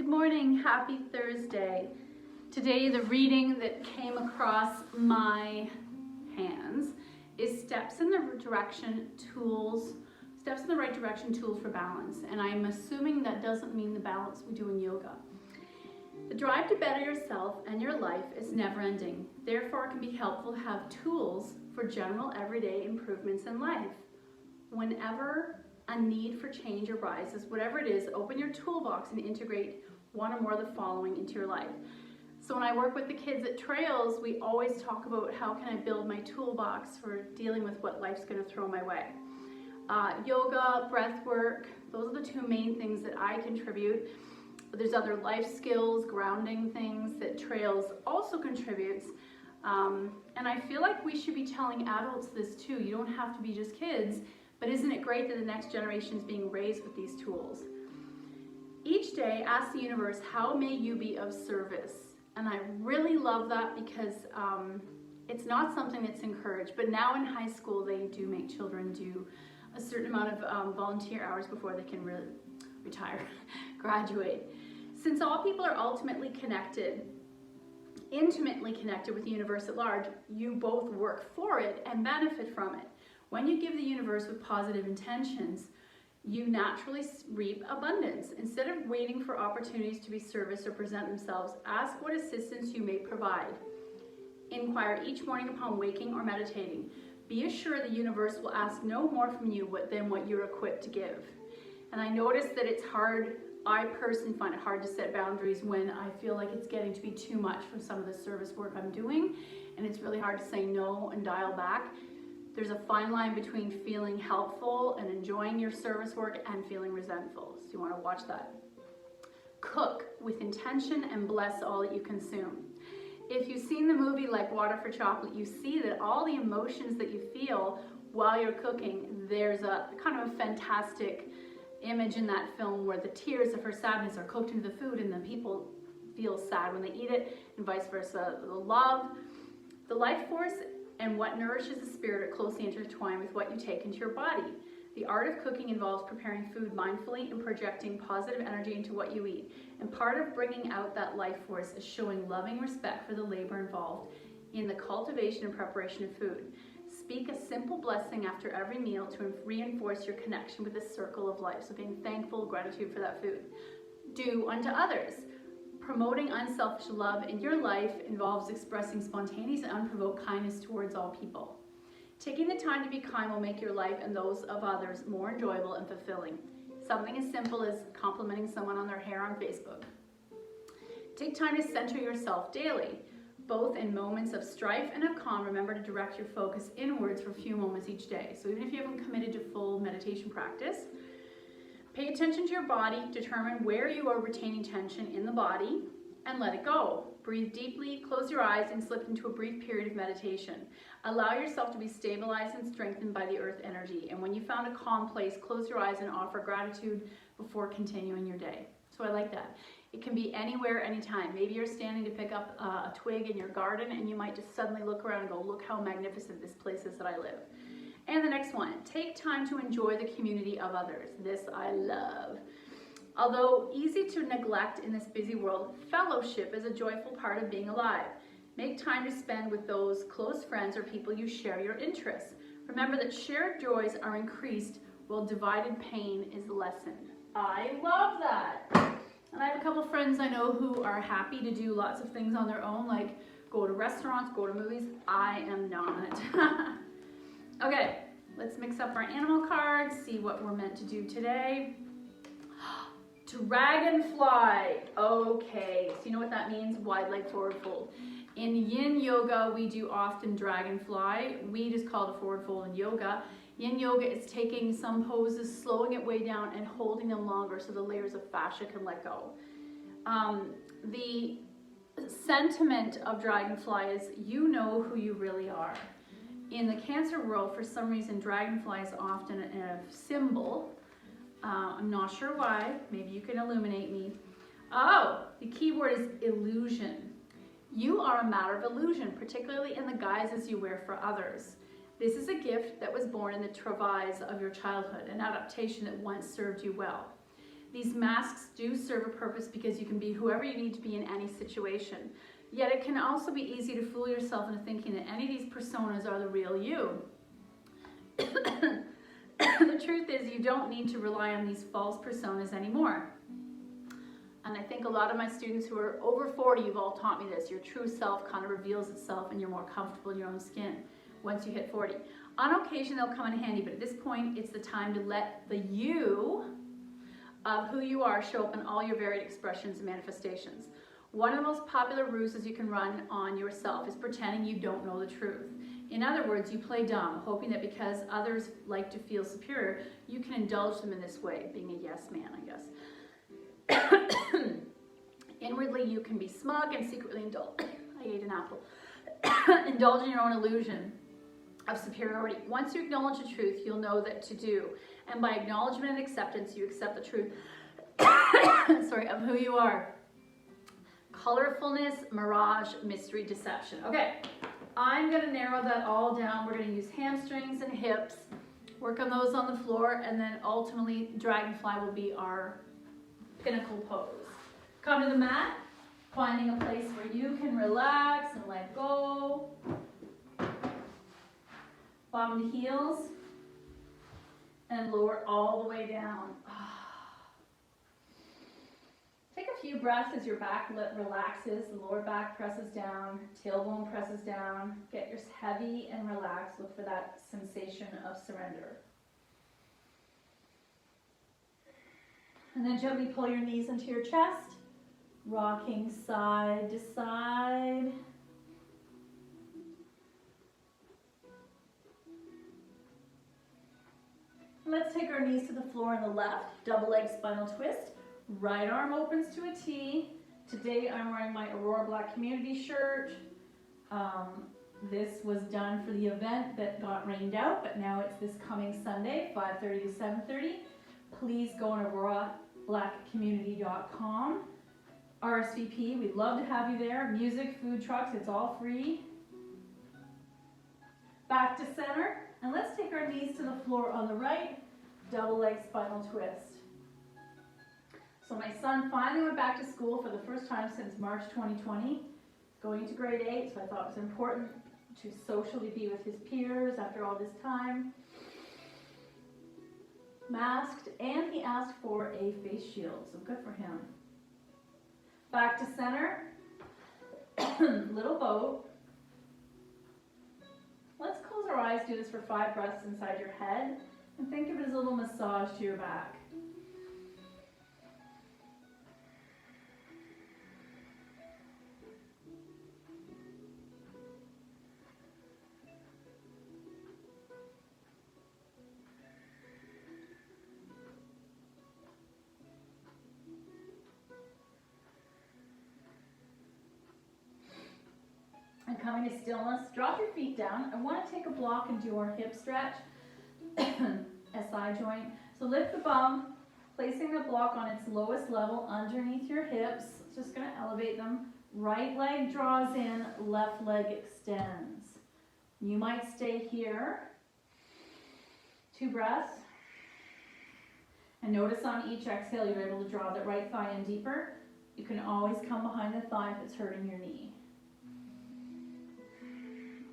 morning, happy Thursday. Today the reading that came across my hands is Steps in the Right Direction Tools for Balance. And I'm assuming that doesn't mean the balance we do in yoga. The drive to better yourself and your life is never ending. Therefore, it can be helpful to have tools for general everyday improvements in life. Whenever a need for change arises, whatever it is, open your toolbox and integrate one or more of the following into your life. So when I work with the kids at Trails, we always talk about how can I build my toolbox for dealing with what life's going to throw my way. Yoga, breath work, those are the two main things that I contribute. But there's other life skills, grounding things that Trails also contributes. And I feel like we should be telling adults this too. You don't have to be just kids, but isn't it great that the next generation is being raised with these tools? Each day, ask the universe, how may you be of service? And I really love that because it's not something that's encouraged, but now in high school, they do make children do a certain amount of volunteer hours before they can really retire, graduate. Since all people are ultimately connected, intimately connected with the universe at large, you both work for it and benefit from it. When you give the universe with positive intentions, you naturally reap abundance. Instead of waiting for opportunities to be serviced or present themselves, ask what assistance you may provide. Inquire each morning upon waking or meditating. Be assured the universe will ask no more from you than what you're equipped to give. And I notice that it's hard, I personally find it hard to set boundaries when I feel like it's getting to be too much for some of the service work I'm doing, and it's really hard to say no and dial back. There's a fine line between feeling helpful and enjoying your service work and feeling resentful, so you want to watch that. Cook with intention and bless all that you consume. If you've seen the movie like Water for Chocolate, you see that all the emotions that you feel while you're cooking, there's a kind of a fantastic image in that film where the tears of her sadness are cooked into the food and the people feel sad when they eat it, and vice versa. The love, the life force, and what nourishes the spirit are closely intertwined with what you take into your body. The art of cooking involves preparing food mindfully and projecting positive energy into what you eat. And part of bringing out that life force is showing loving respect for the labor involved in the cultivation and preparation of food. Speak a simple blessing after every meal to reinforce your connection with the circle of life. So being thankful, gratitude for that food. Do unto others. Promoting unselfish love in your life involves expressing spontaneous and unprovoked kindness towards all people. Taking the time to be kind will make your life and those of others more enjoyable and fulfilling. Something as simple as complimenting someone on their hair on Facebook. Take time to center yourself daily. Both in moments of strife and of calm, remember to direct your focus inwards for a few moments each day. So even if you haven't committed to full meditation practice, pay attention to your body, determine where you are retaining tension in the body, and let it go. Breathe deeply, close your eyes, and slip into a brief period of meditation. Allow yourself to be stabilized and strengthened by the earth energy. And when you found a calm place, close your eyes and offer gratitude before continuing your day. So I like that. It can be anywhere, anytime. Maybe you're standing to pick up a twig in your garden and you might just suddenly look around and go, look how magnificent this place is that I live. And the next one, take time to enjoy the community of others. This I love. Although easy to neglect in this busy world, fellowship is a joyful part of being alive. Make time to spend with those close friends or people you share your interests. Remember that shared joys are increased while divided pain is lessened. I love that. And I have a couple friends I know who are happy to do lots of things on their own, like go to restaurants, go to movies. I am not. Okay, let's mix up our animal cards, see what we're meant to do today. Dragonfly. Okay, so you know what that means? Wide leg forward fold. In yin yoga, we do often dragonfly. We just call it forward fold in yoga. Yin yoga is taking some poses, slowing it way down and holding them longer so the layers of fascia can let go. The sentiment of dragonfly is you know who you really are. In the Cancer world, for some reason, dragonfly is often a symbol. I'm not sure why. Maybe you can illuminate me. Oh, the key word is illusion. You are a matter of illusion, particularly in the guises you wear for others. This is a gift that was born in the travails of your childhood, an adaptation that once served you well. These masks do serve a purpose because you can be whoever you need to be in any situation. Yet it can also be easy to fool yourself into thinking that any of these personas are the real you. The truth is you don't need to rely on these false personas anymore. And I think a lot of my students who are over 40, you've all taught me this. Your true self kind of reveals itself and you're more comfortable in your own skin once you hit 40. On occasion, they'll come in handy, but at this point, it's the time to let the you of who you are show up in all your varied expressions and manifestations. One of the most popular ruses you can run on yourself is pretending you don't know the truth. In other words, you play dumb, hoping that because others like to feel superior, you can indulge them in this way, being a yes man, I guess. Inwardly, you can be smug and secretly indulge. I ate an apple. Indulge in your own illusion of superiority. Once you acknowledge the truth, you'll know that to do. And by acknowledgement and acceptance, you accept the truth of who you are. Colorfulness, mirage, mystery, deception. Okay, I'm going to narrow that all down. We're going to use hamstrings and hips, work on those on the floor, and then ultimately Dragonfly will be our pinnacle pose. Come to the mat, finding a place where you can relax and let go. Bottom to heels, and lower all the way down. Take a few breaths as your back relaxes, the lower back presses down, tailbone presses down. Get yours heavy and relaxed. Look for that sensation of surrender. And then gently pull your knees into your chest, rocking side to side. Let's take our knees to the floor on the left, double leg spinal twist. Right arm opens to a T. Today I'm wearing my Aurora Black Community shirt. This was done for the event that got rained out, but now it's this coming Sunday, 5:30 to 7:30. Please go on aurorablackcommunity.com. RSVP, we'd love to have you there. Music, food trucks, it's all free. Back to center, and let's take our knees to the floor on the right, double leg spinal twist. So my son finally went back to school for the first time since March 2020, going to grade 8, so I thought it was important to socially be with his peers after all this time. Masked, and he asked for a face shield, so good for him. Back to center, little boat. Let's close our eyes, do this for 5 breaths inside your head, and think of it as a little massage to your back. And coming to stillness, drop your feet down. I want to take a block and do our hip stretch, SI joint. So lift the bum, placing the block on its lowest level underneath your hips. Just going to elevate them. Right leg draws in, left leg extends. You might stay here. 2 breaths. And notice on each exhale, you're able to draw the right thigh in deeper. You can always come behind the thigh if it's hurting your knee.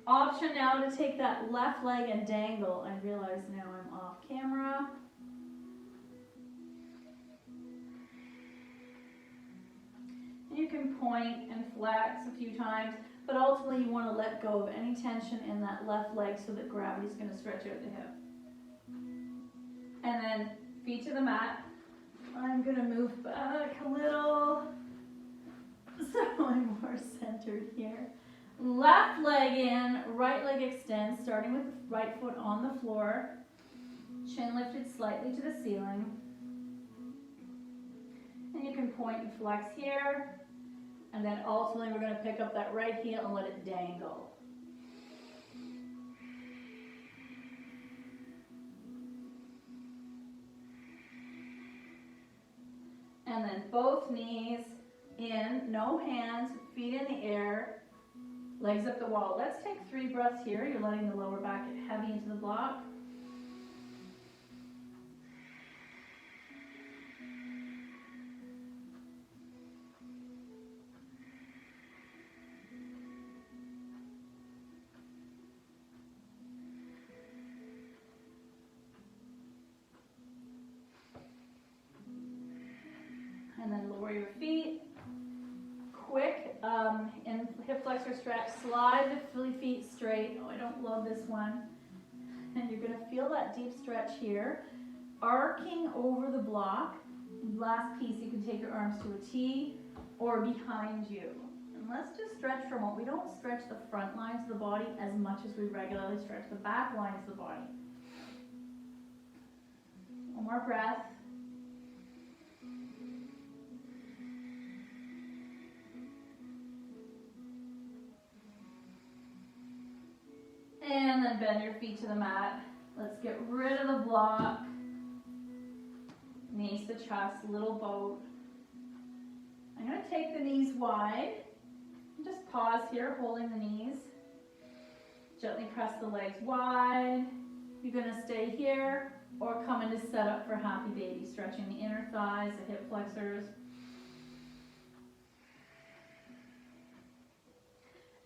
Option now to take that left leg and dangle. I realize now I'm off camera. You can point and flex a few times, but ultimately you want to let go of any tension in that left leg so that gravity is going to stretch out the hip. And then feet to the mat. I'm going to move back a little so I'm more centered here. Left leg in, right leg extends, starting with the right foot on the floor. Chin lifted slightly to the ceiling. And you can point and flex here. And then ultimately we're going to pick up that right heel and let it dangle. And then both knees in, no hands, feet in the air. Legs up the wall. Let's take 3 breaths here. You're letting the lower back get heavy into the block. and then lower your feet. Quick in hip flexor stretch, slide the feet straight. Oh, I don't love this one. And you're gonna feel that deep stretch here. Arcing over the block. Last piece, you can take your arms to a T or behind you. And let's just stretch for a moment. We don't stretch the front lines of the body as much as we regularly stretch the back lines of the body. One more breath. And then bend your feet to the mat. Let's get rid of the block. Knees to chest, little boat. I'm going to take the knees wide. Just pause here, holding the knees. Gently press the legs wide. You're going to stay here or come into setup for happy baby, stretching the inner thighs, the hip flexors.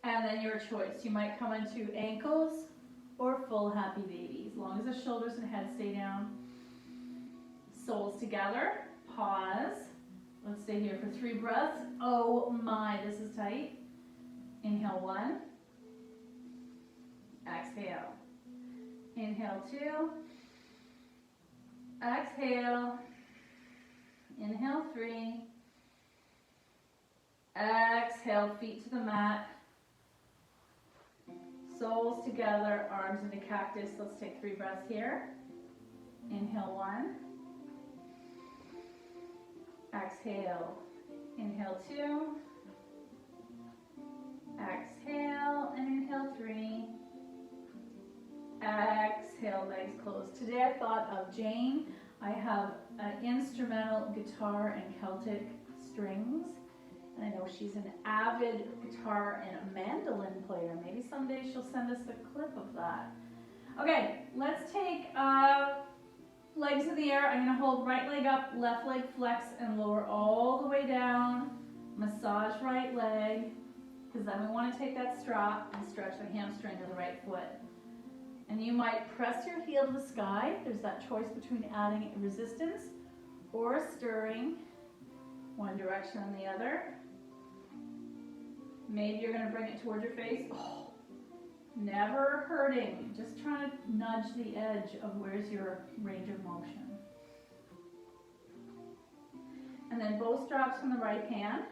And then your choice. You might come into ankles or full happy baby, as long as the shoulders and head stay down. Soles together. Pause. Let's stay here for 3 breaths. Oh my, this is tight. Inhale 1. Exhale. Inhale 2. Exhale. Inhale 3. Exhale, feet to the mat. Soles together, arms into cactus. Let's take 3 breaths here. Inhale 1. Exhale. Inhale 2. Exhale and inhale 3. Exhale, legs closed. Today I thought of Jane. I have an instrumental guitar and Celtic strings. And I know she's an avid guitar and a mandolin player. Maybe someday she'll send us a clip of that. Okay, let's take legs in the air. I'm going to hold right leg up, left leg flex, and lower all the way down. Massage right leg, because then we want to take that strap and stretch the hamstring of the right foot. And you might press your heel to the sky. There's that choice between adding resistance or stirring one direction and the other. Maybe you're going to bring it towards your face. Oh, never hurting. Just trying to nudge the edge of where's your range of motion. And then both straps from the right hand.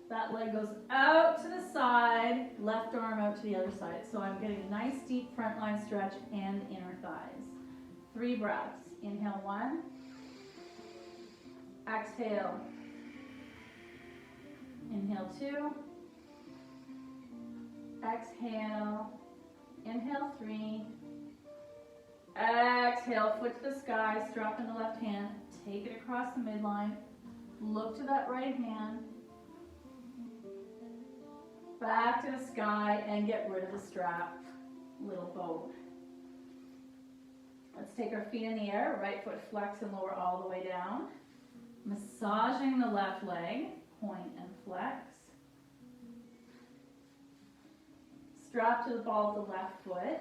That leg goes out to the side, left arm out to the other side. So I'm getting a nice deep front line stretch and inner thighs. 3 breaths. Inhale 1. Exhale. Inhale 2. Exhale. Inhale 3. Exhale, foot to the sky, strap in the left hand, take it across the midline, look to that right hand, back to the sky, and get rid of the strap, little boat. Let's take our feet in the air, right foot flex and lower all the way down, massaging the left leg, point and flex. Strap to the ball of the left foot.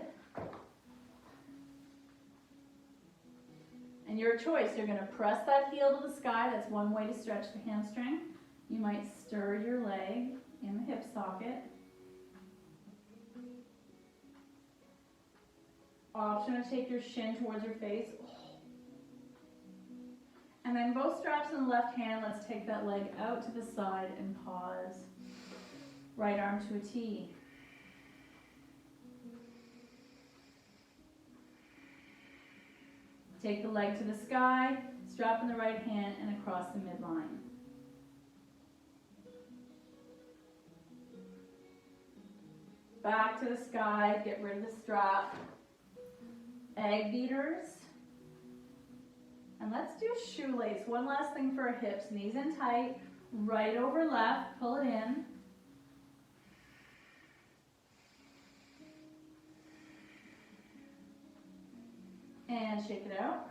And your choice, you're going to press that heel to the sky. That's one way to stretch the hamstring. You might stir your leg in the hip socket. Option to take your shin towards your face. And then both straps in the left hand, let's take that leg out to the side and pause. Right arm to a T. Take the leg to the sky, strap in the right hand and across the midline. Back to the sky, get rid of the strap. Egg beaters. And let's do shoelace. One last thing for our hips. Knees in tight, right over left, pull it in. And shake it out.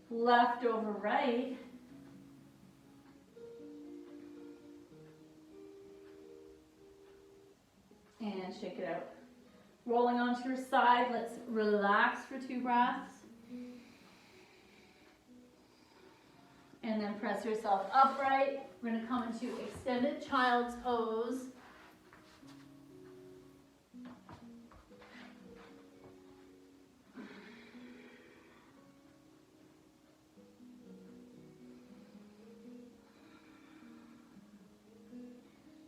Left over right. And shake it out. Rolling onto your side, let's relax for 2 breaths. And then press yourself upright. We're going to come into extended child's pose.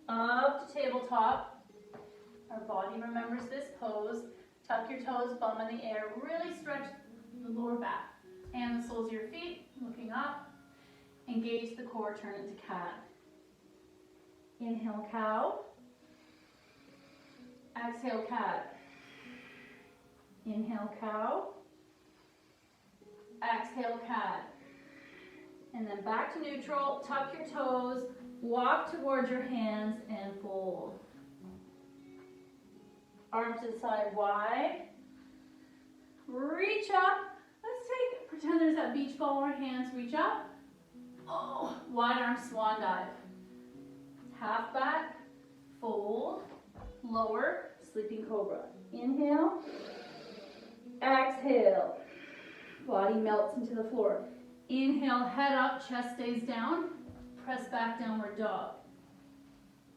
Up to tabletop. Our body remembers this pose. Tuck your toes, bum in the air. Really stretch the lower back. And the soles of your feet, looking up. Engage the core, turn into cat. Inhale, cow. Exhale, cat. Inhale, cow. Exhale, cat. And then back to neutral. Tuck your toes. Walk towards your hands and fold. Arms to the side wide. Reach up. Pretend there's that beach ball in our hands. Reach up. Oh, wide arm swan dive. Half back. Fold. Lower. Sleeping cobra. Inhale. Exhale. Body melts into the floor. Inhale, head up, chest stays down. Press back, downward dog.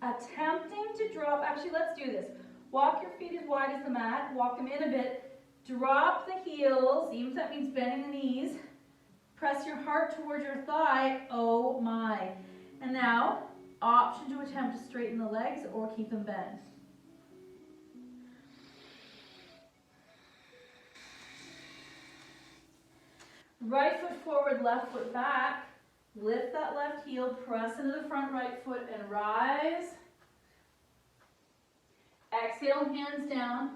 Attempting to drop, actually let's do this. Walk your feet as wide as the mat, walk them in a bit. Drop the heels, even if that means bending the knees. Press your heart towards your thigh, oh my. And now, option to attempt to straighten the legs or keep them bent. Right foot forward, left foot back. Lift that left heel, press into the front right foot and rise. Exhale, hands down,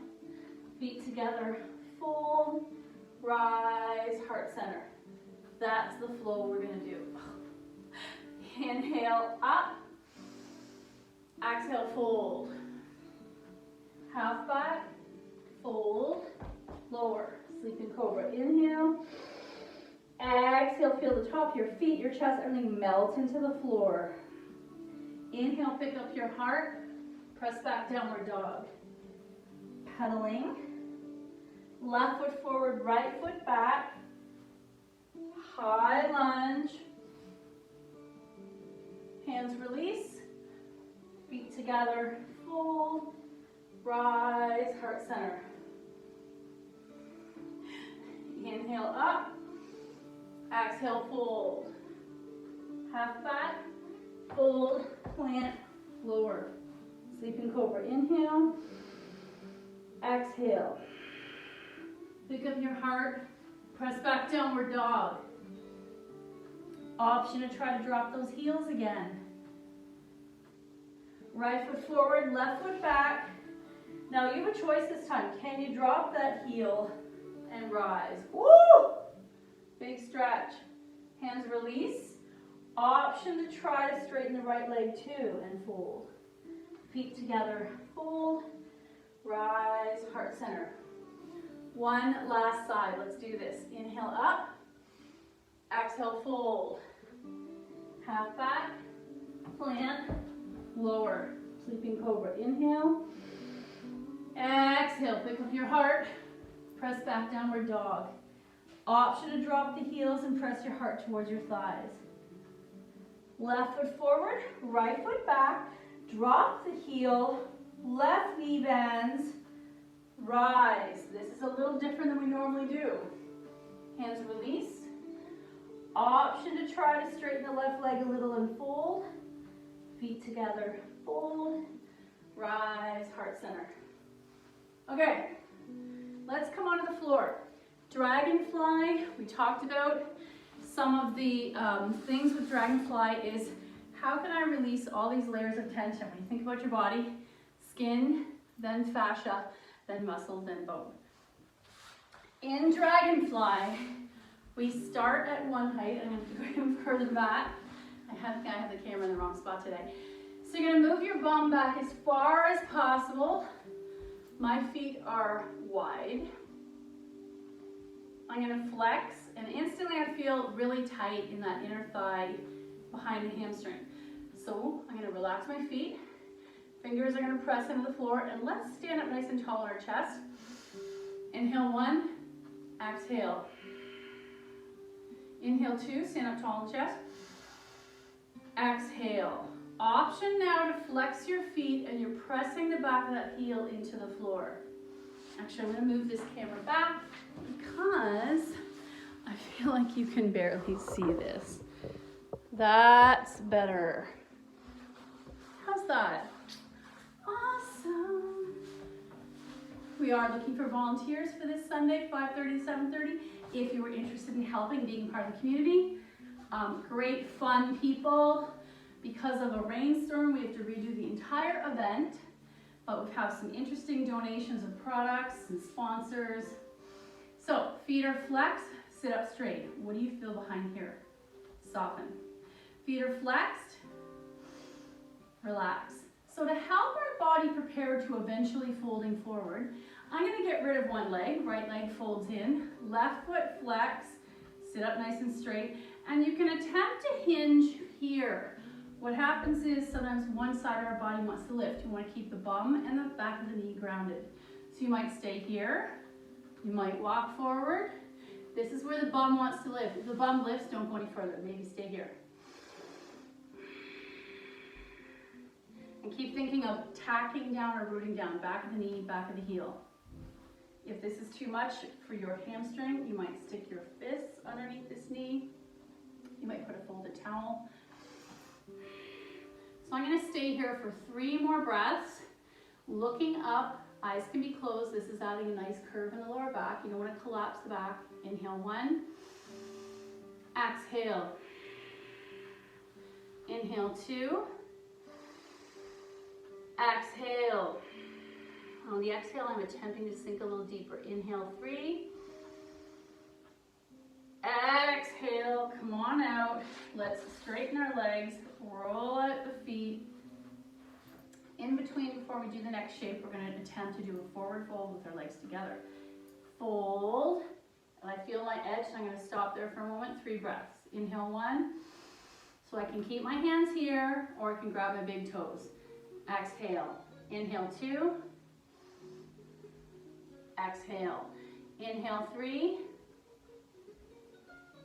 feet together, fold, rise, heart center. That's the flow we're gonna do. Inhale, up. Exhale, fold. Half back, fold, lower, sleeping cobra. Inhale. Exhale, feel the top of your feet, your chest, everything melt into the floor. Inhale, pick up your heart, press back, downward dog. Pedaling. Left foot forward, right foot back. High lunge. Hands release. Feet together, fold, rise, heart center. Inhale up. Exhale, fold. Half back, fold, plant, lower. Sleeping cobra. Inhale. Exhale. Pick up your heart. Press back, downward dog. Option to try to drop those heels again. Right foot forward, left foot back. Now you have a choice this time. Can you drop that heel and rise? Woo! Big stretch. Hands release. Option to try to straighten the right leg too and fold. Feet together, fold, rise, heart center. One last side, let's do this. Inhale up, exhale, fold. Half back, plant, lower, sleeping cobra. Inhale, exhale, pick up your heart, press back, downward dog. Option to drop the heels and press your heart towards your thighs. Left foot forward, right foot back, drop the heel, left knee bends, rise. This is a little different than we normally do. Hands release. Option to try to straighten the left leg a little and fold. Feet together, fold, rise, heart center. Okay, let's come onto the floor. Dragonfly, we talked about some of the things with Dragonfly is how can I release all these layers of tension? When you think about your body, skin, then fascia, then muscle, then bone. In Dragonfly, we start at one height. I'm going to go even further back. I have the camera in the wrong spot today. So you're going to move your bum back as far as possible. My feet are wide. I'm going to flex, and instantly I feel really tight in that inner thigh behind the hamstring. So I'm going to relax my feet. Fingers are going to press into the floor, and let's stand up nice and tall on our chest. Inhale 1, exhale. Inhale 2, stand up tall on the chest. Exhale. Option now to flex your feet and you're pressing the back of that heel into the floor. Actually, I'm going to move this camera back because I feel like you can barely see this. That's better. How's that? Awesome. We are looking for volunteers for this Sunday, 5:30 to 7:30. If you were interested in helping, being part of the community. Great, fun people. Because of a rainstorm, we have to redo the entire event, but we have some interesting donations of products and sponsors. So, feet are flexed, sit up straight. What do you feel behind here? Soften. Feet are flexed, relax. So to help our body prepare to eventually folding forward, I'm going to get rid of one leg, right leg folds in, left foot flex, sit up nice and straight, and you can attempt to hinge here. What happens is sometimes one side of our body wants to lift. You want to keep the bum and the back of the knee grounded. So you might stay here, you might walk forward. This is where the bum wants to lift. If the bum lifts, don't go any further, maybe stay here. And keep thinking of tacking down or rooting down, back of the knee, back of the heel. If this is too much for your hamstring, you might stick your fists underneath this knee. You might put a folded towel. So I'm going to stay here for 3 more breaths. Looking up, eyes can be closed. This is adding a nice curve in the lower back. You don't want to collapse the back. Inhale 1. Exhale. Inhale 2. Exhale. On the exhale, I'm attempting to sink a little deeper. Inhale 3. Exhale, come on out. Let's straighten our legs, roll out the feet. In between, before we do the next shape, we're going to attempt to do a forward fold with our legs together. Fold, and I feel my edge, so I'm going to stop there for a moment. 3 breaths. Inhale 1, so I can keep my hands here, or I can grab my big toes. Exhale. Inhale 2. Exhale. Inhale 3.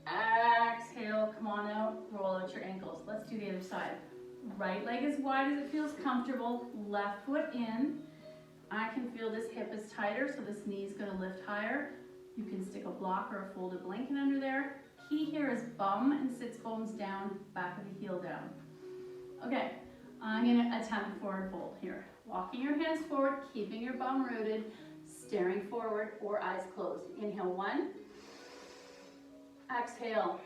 Exhale, come on out, roll out your ankles. Let's do the other side. Right leg as wide as it feels comfortable, left foot in. I can feel this hip is tighter, so this knee is going to lift higher. You can stick a block or a folded blanket under there. Key here is bum and sits bones down, back of the heel down. Okay, I'm going to attempt a forward fold here. Walking your hands forward, keeping your bum rooted, staring forward or eyes closed. Inhale 1. Exhale.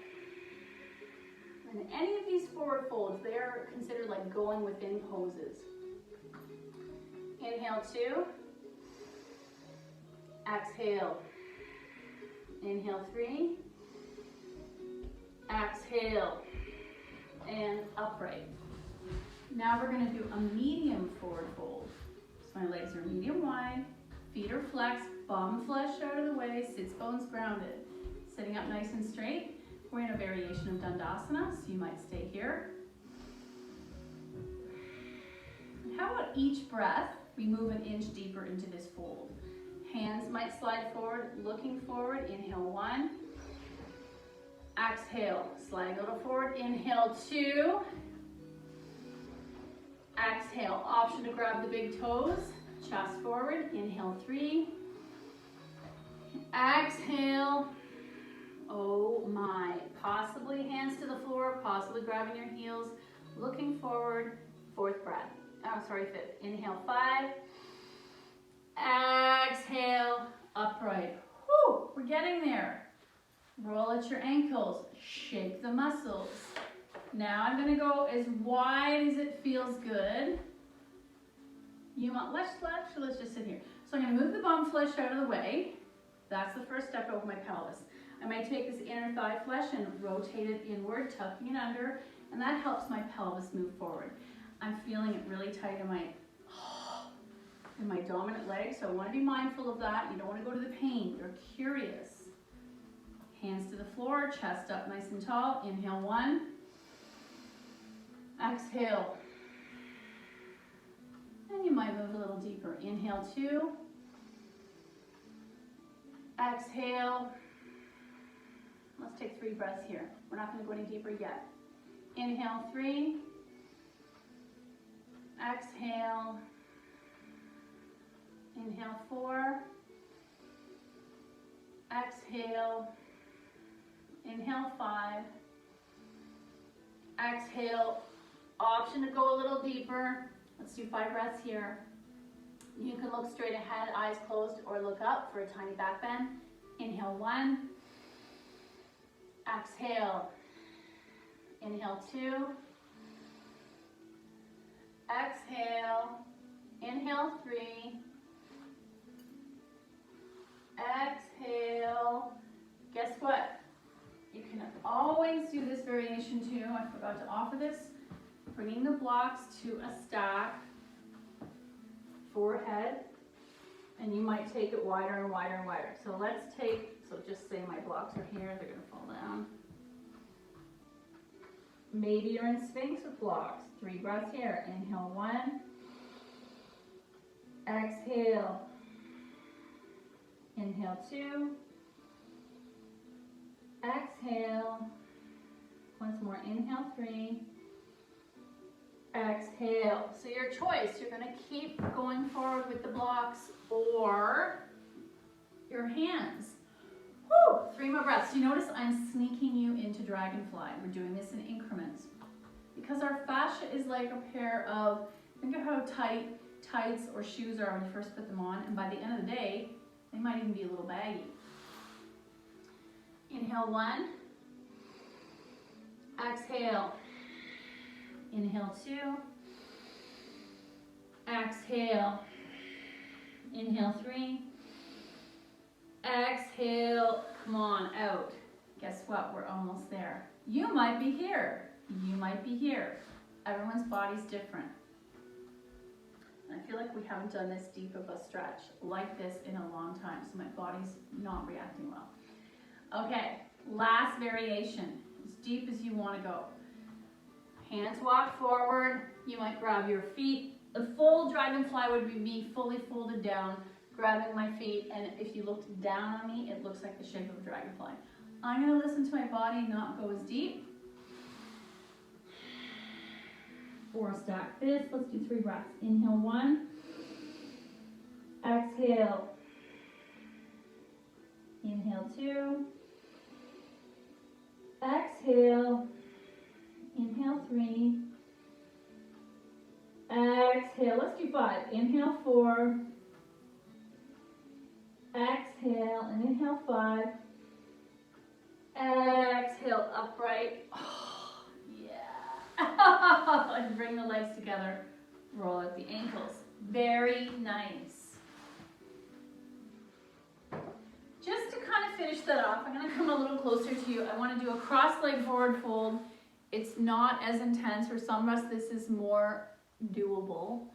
And any of these forward folds, they are considered like going within poses. Inhale 2. Exhale. Inhale 3. Exhale. And upright. Now we're going to do a medium forward fold. So my legs are medium wide, feet are flexed, bum flush out of the way, sits bones grounded. Sitting up nice and straight. We're in a variation of Dandasana, so you might stay here. And how about each breath, we move an inch deeper into this fold. Hands might slide forward, looking forward. Inhale 1. Exhale, sliding a little forward. Inhale 2. Exhale, option to grab the big toes, chest forward. Inhale 3. Exhale. Oh my, possibly hands to the floor, possibly grabbing your heels, looking forward, 4th breath. Oh, sorry, 5th. Inhale 5. Exhale, upright. Whew, we're getting there. Roll at your ankles, shake the muscles. Now I'm going to go as wide as it feels good. You want, let's just sit here. So I'm going to move the bum flesh out of the way. That's the first step over my pelvis. I might take this inner thigh flesh and rotate it inward, tucking it under, and that helps my pelvis move forward. I'm feeling it really tight in my dominant leg, so I want to be mindful of that. You don't want to go to the pain. You're curious. Hands to the floor, chest up nice and tall. Inhale 1. Exhale. And you might move a little deeper. Inhale 2. Exhale. Let's take 3 breaths here. We're not going to go any deeper yet. Inhale 3. Exhale. Inhale 4. Exhale. Inhale 5. Exhale. Option to go a little deeper. Let's do 5 breaths here. You can look straight ahead, eyes closed, or look up for a tiny back bend. Inhale 1. Exhale. Inhale 2. Exhale. Inhale 3. Exhale. Guess what? You can always do this variation too. I forgot to offer this. Bringing the blocks to a stack, forehead, and you might take it wider and wider and wider. So let's take, so just say my blocks are here, they're gonna fall down. Maybe you're in Sphinx with blocks. 3 breaths here. Inhale 1. Exhale. Inhale 2. Exhale. Once more. Inhale 3. Exhale. So your choice. You're going to keep going forward with the blocks or your hands. Woo! 3 more breaths. You notice I'm sneaking you into Dragonfly. We're doing this in increments. Because our fascia is like a pair of, think of how tight tights or shoes are when you first put them on, and by the end of the day, they might even be a little baggy. Inhale 1. Exhale. Inhale 2. Exhale. Inhale 3. Exhale. Come on, out. Guess what? We're almost there. You might be here. You might be here. Everyone's body's different. And I feel like we haven't done this deep of a stretch like this in a long time, so my body's not reacting well. Okay, last variation. As deep as you want to go. Hands walk forward. You might grab your feet. The full Dragonfly would be me fully folded down, grabbing my feet, and if you looked down on me, it looks like the shape of a dragonfly. I'm going to listen to my body, not go as deep. Or stack this. Let's do 3 breaths. Inhale 1. Exhale. Inhale 2. Exhale. Inhale 3. Exhale. Let's do 5. Inhale 4. Exhale and inhale 5. Exhale upright. Oh, yeah. And bring the legs together. Roll out the ankles. Very nice. Just to kind of finish that off, I'm going to come a little closer to you. I want to do a cross leg forward fold. It's not as intense. For some of us, this is more doable.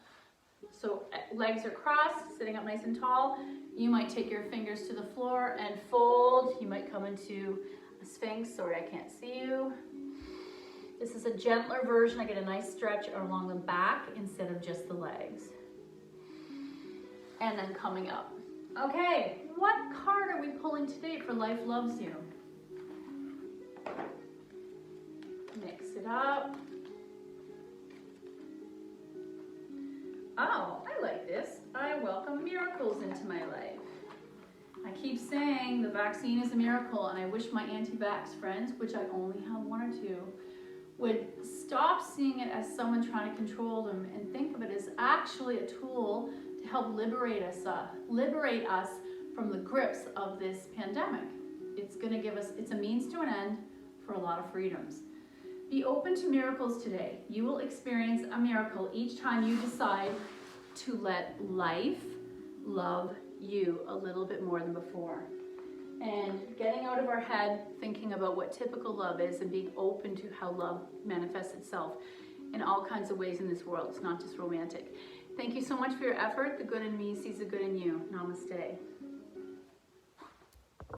So legs are crossed, sitting up nice and tall. You might take your fingers to the floor and fold. You might come into a Sphinx. Sorry, I can't see you. This is a gentler version. I get a nice stretch along the back instead of just the legs. And then coming up. Okay, what card are we pulling today for Life Loves You? Mix it up. Oh, I like this. I welcome miracles into my life. I keep saying the vaccine is a miracle, and I wish my anti-vax friends, which I only have 1 or 2, would stop seeing it as someone trying to control them and think of it as actually a tool to help liberate us from the grips of this pandemic. It's going to give us, it's a means to an end for a lot of freedoms. Be open to miracles today. You will experience a miracle each time you decide to let life love you a little bit more than before. And getting out of our head, thinking about what typical love is and being open to how love manifests itself in all kinds of ways in this world. It's not just romantic. Thank you so much for your effort. The good in me sees the good in you. Namaste.